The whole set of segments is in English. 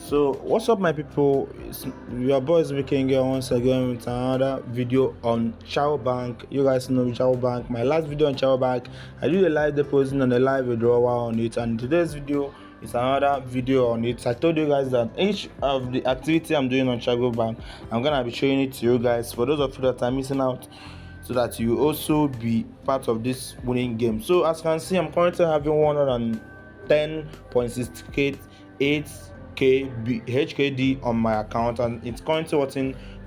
So what's up, my people? It's your boys making here once again with another video on Bank. You guys know Bank. My last video on Bank, I did a live deposit and a live withdrawal on it, and today's video is another video on it. I told you guys that each of the activity I'm doing on Bank, I'm gonna be showing it to you guys. For those of you that are missing out, so that you also be part of this winning game. So as you can see, I'm currently having 110.68 HKD on my account, and it's currently worth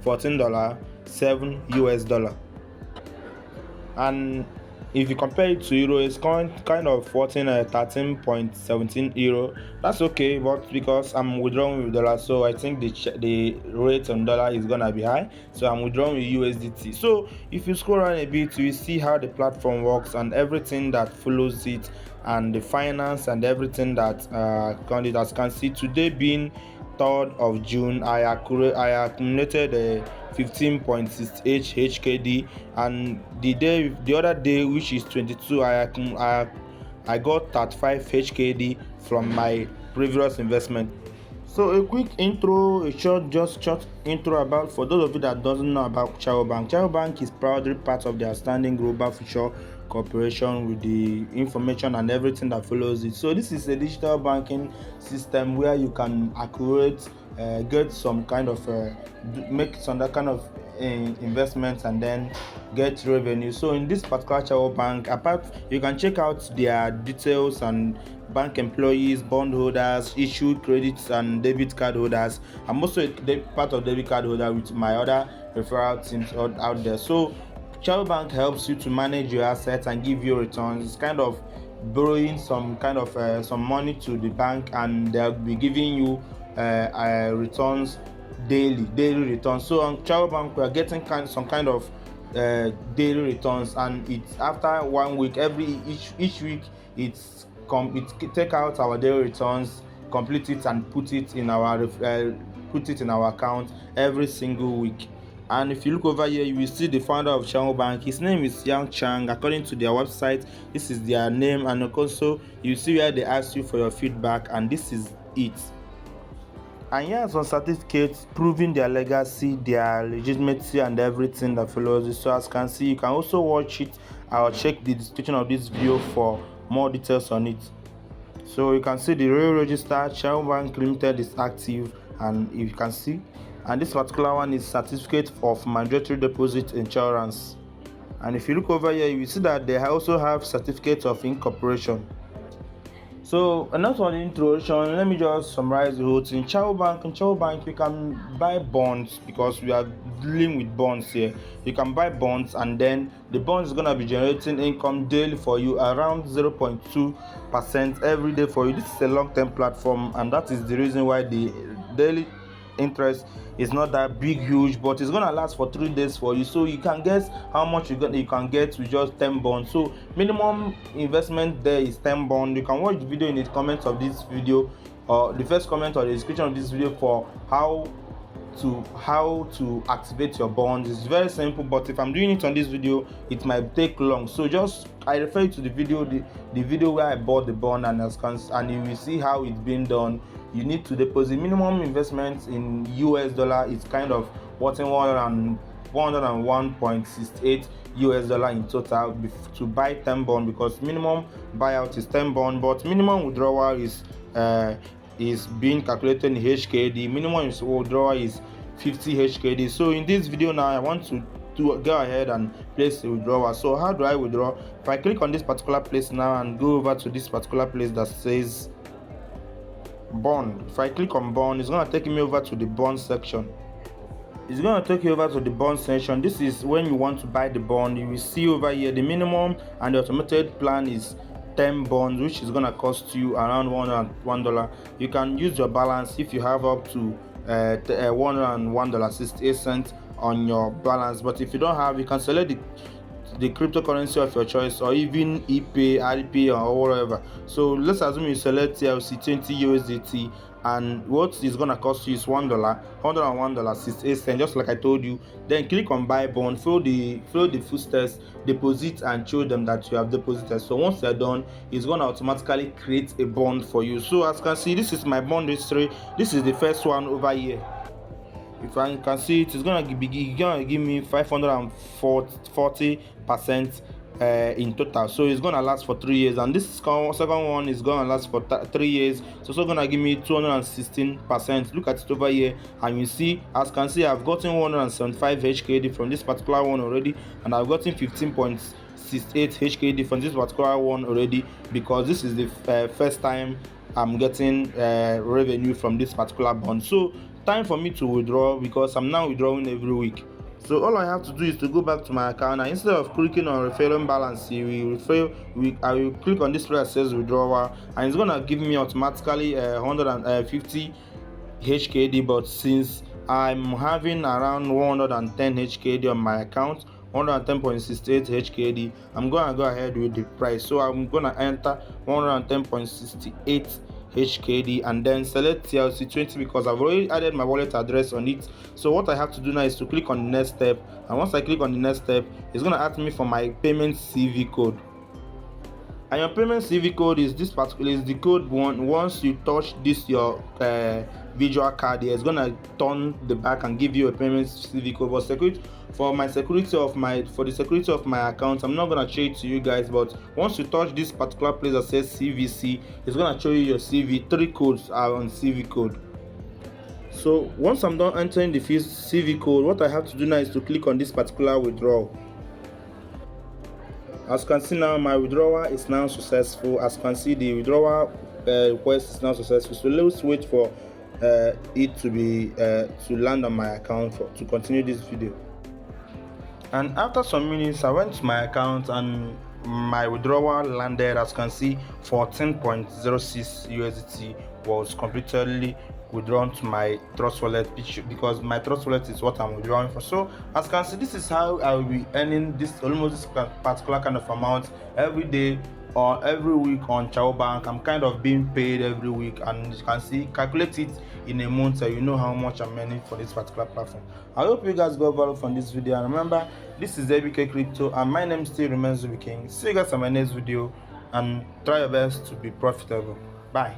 $14.7. And if you compare it to euro, it's kind of worth 13.17 euro. That's okay, but because I'm withdrawing with dollar, so I think the rate on dollar is gonna be high, so I'm withdrawing with USDT. So if you scroll around a bit, you see how the platform works and everything that follows it, and the finance and everything that candidates can see. Today being 3rd of June, I accumulated 15.68 HKD, and the other day, which is 22, I got 35 HKD from my previous investment. So a quick intro, a short intro about, for those of you that doesn't know about Bank. Bank is proudly part of the outstanding global future corporation with the information and everything that follows it. So this is a digital banking system where you can accurate, get some kind of make some that kind of investments and then get revenue. So in this particular Bank, apart, you can check out their details and bank employees, bondholders, issued credits and debit card holders. I'm also a part of debit card holder with my other referral teams out there. So Bank helps you to manage your assets and give you returns. It's kind of borrowing some kind of some money to the bank, and they'll be giving you returns daily returns. So on Bank, we are getting some kind of daily returns, and it's after 1 week. Each week it take out our daily returns, complete it, and put it in our account every single week. And if you look over here, you will see the founder of Bank. His name is Yang Chang. According to their website, this is their name, and also you see where they ask you for your feedback, and this is it. And here are some certificates proving their legacy, their legitimacy, and everything that follows it. So as you can see, you can also watch it or check the description of this video for more details on it. So you can see the real register, Bank Limited is active, and you can see, and this particular one is certificate of mandatory deposit insurance. And if you look over here, you will see that they also have certificate of incorporation. So enough on the introduction. Let me just summarize the whole thing. In Bank, you can buy bonds, because we are dealing with bonds here. You can buy bonds, and then the bonds is gonna be generating income daily for you, around 0.2% every day for you. This is a long-term platform, and that is the reason why the daily interest is not that huge, but it's gonna last for 3 days for you. So you can guess how much you can get with just 10 bonds. So minimum investment there is 10 bonds. You can watch the video in the comments of this video, or the first comment or the description of this video, for how to activate your bonds. It's very simple, but if I'm doing it on this video, it might take long. So just I refer you to the video where I bought the bond, and you will see how it's being done. You need to deposit minimum investment in US dollar. It's kind of worth 101.68 US dollar in total to buy 10 bond, because minimum buyout is 10 bond, but minimum withdrawal is being calculated in HKD. Minimum withdrawal is 50 HKD. So in this video now, I want to go ahead and place a withdrawal. So how do I withdraw? If I click on this particular place now and go over to this particular place that says bond, if I click on bond, it's going to take me over to the bond section. It's going to take you over to the bond section. This is when you want to buy the bond. You will see over here the minimum and the automated plan is 10 bonds, which is going to cost you around $101. You can use your balance if you have up to $101.68 on your balance, but if you don't have, you can select the cryptocurrency of your choice, or even ePay, Alipay, or whatever. So let's assume you select TLC 20 USDT, and what is gonna cost you is $1, $101.68, just like I told you. Then click on buy bond, fill the footsteps, deposit, and show them that you have deposited. So once they're done, it's gonna automatically create a bond for you. So as you can see, this is my bond history. This is the first one over here. If I can see it, it's gonna give me 540% in total. So it's gonna last for 3 years, and this second one is gonna last for 3 years. So it's gonna give me 216%. Look at it over here, and you see, as you can see, I've gotten 175 HKD from this particular one already, and I've gotten 15.68 HKD from this particular one already, because this is the first time I'm getting revenue from this particular bond. So time for me to withdraw, because I'm now withdrawing every week. So all I have to do is to go back to my account, and instead of clicking on referring balance, I will click on this place that says withdrawal, and it's gonna give me automatically 150 HKD. But since I'm having around 110 HKD on my account, 110.68 HKD, I'm gonna go ahead with the price. So I'm gonna enter 110.68 HKD and then select TLC 20, because I've already added my wallet address on it. So what I have to do now is to click on the next step, and once I click on the next step, it's gonna ask me for my payment CV code. And your payment CV code is this particular, is the code one. Once you touch this your visual card here, it's gonna turn the back and give you a payment CV code. But for the security of my account, I'm not gonna show it to you guys. But once you touch this particular place that says CVC, it's gonna show you your CV. 3 codes are on CV code. So once I'm done entering the CV code, what I have to do now is to click on this particular withdrawal. As you can see now, my withdrawal is now successful. As you can see, the withdrawal request is now successful. So let's wait for it to be to land on my account to continue this video. And after some minutes, I went to my account and my withdrawal landed. As you can see, 14.06 USDT was completely withdrawn to my Trust Wallet, because my Trust Wallet is what I'm withdrawing for. So as you can see, this is how I will be earning this particular kind of amount every day or every week on Abouthaobank. I'm kind of being paid every week, and you can see, calculate it in a month, so you know how much I'm earning for this particular platform. I hope you guys got value from this video, and remember, this is ABK Crypto, and my name still remains King. See you guys on my next video, and try your best to be profitable. Bye.